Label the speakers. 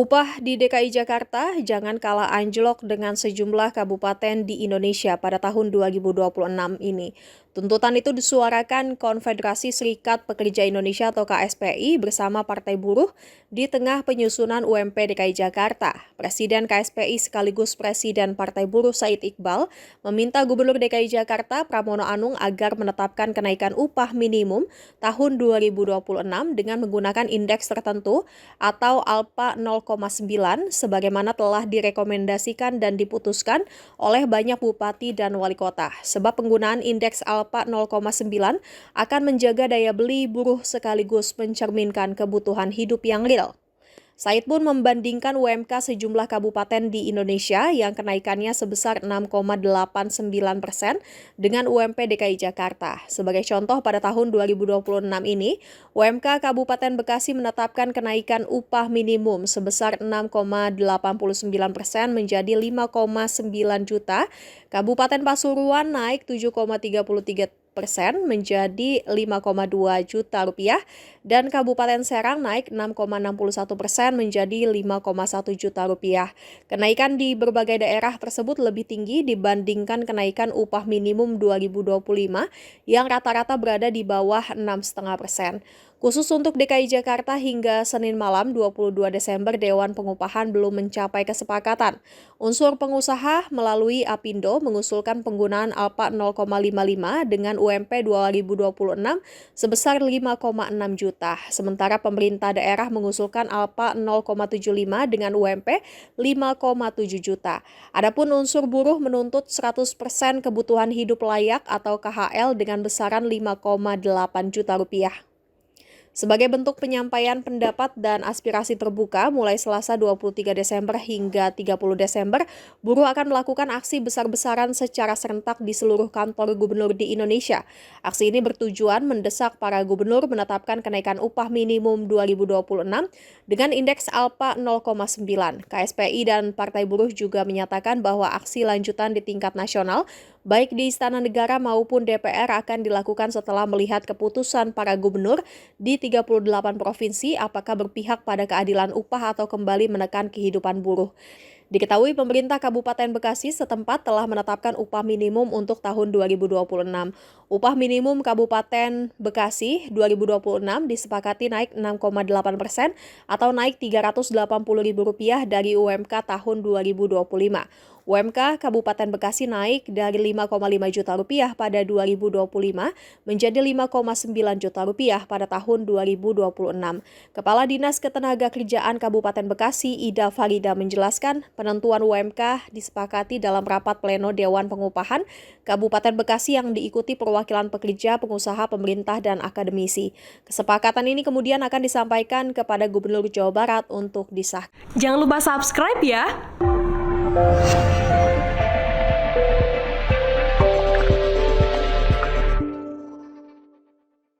Speaker 1: Upah di DKI Jakarta jangan kalah anjlok dengan sejumlah kabupaten di Indonesia pada tahun 2026 ini. Tuntutan itu disuarakan Konfederasi Serikat Pekerja Indonesia atau KSPI bersama Partai Buruh di tengah penyusunan UMP DKI Jakarta. Presiden KSPI sekaligus Presiden Partai Buruh Said Iqbal meminta Gubernur DKI Jakarta Pramono Anung agar menetapkan kenaikan upah minimum tahun 2026 dengan menggunakan indeks tertentu atau alpa 0,9 sebagaimana telah direkomendasikan dan diputuskan oleh banyak bupati dan wali kota. Sebab penggunaan indeks alpa 0,9 akan menjaga daya beli buruh sekaligus mencerminkan kebutuhan hidup yang real. Said pun membandingkan UMK sejumlah kabupaten di Indonesia yang kenaikannya sebesar 6,89% dengan UMP DKI Jakarta. Sebagai contoh, pada tahun 2026 ini, UMK Kabupaten Bekasi menetapkan kenaikan upah minimum sebesar 6,89% menjadi 5,9 juta. Kabupaten Pasuruan naik 7,33% menjadi 5,2 juta rupiah dan Kabupaten Serang naik 6,61% menjadi 5,1 juta rupiah. Kenaikan di berbagai daerah tersebut lebih tinggi dibandingkan kenaikan upah minimum 2025 yang rata-rata berada di bawah 6,5%. Khusus untuk DKI Jakarta hingga Senin malam 22 Desember Dewan Pengupahan belum mencapai kesepakatan. Unsur pengusaha melalui Apindo mengusulkan penggunaan alpa 0,55 dengan UMP 2026 sebesar 5,6 juta. Sementara pemerintah daerah mengusulkan alpa 0,75 dengan UMP 5,7 juta. Adapun unsur buruh menuntut 100% kebutuhan hidup layak atau KHL dengan besaran 5,8 juta rupiah. Sebagai bentuk penyampaian pendapat dan aspirasi terbuka, mulai Selasa 23 Desember hingga 30 Desember, buruh akan melakukan aksi besar-besaran secara serentak di seluruh kantor gubernur di Indonesia. Aksi ini bertujuan mendesak para gubernur menetapkan kenaikan upah minimum 2026 dengan indeks alpa 0,9. KSPI dan Partai Buruh juga menyatakan bahwa aksi lanjutan di tingkat nasional, baik di Istana Negara maupun DPR akan dilakukan setelah melihat keputusan para gubernur di 38 provinsi apakah berpihak pada keadilan upah atau kembali menekan kehidupan buruh. Diketahui pemerintah Kabupaten Bekasi setempat telah menetapkan upah minimum untuk tahun 2026. Upah minimum Kabupaten Bekasi 2026 disepakati naik 6,8% atau naik Rp380.000 dari UMK tahun 2025. UMK Kabupaten Bekasi naik dari 5,5 juta rupiah pada 2025 menjadi 5,9 juta rupiah pada tahun 2026. Kepala Dinas Ketenagakerjaan Kabupaten Bekasi, Ida Farida menjelaskan, penentuan UMK disepakati dalam rapat pleno Dewan Pengupahan Kabupaten Bekasi yang diikuti perwakilan pekerja, pengusaha, pemerintah, dan akademisi. Kesepakatan ini kemudian akan disampaikan kepada Gubernur Jawa Barat untuk disahkan.
Speaker 2: Jangan lupa subscribe ya!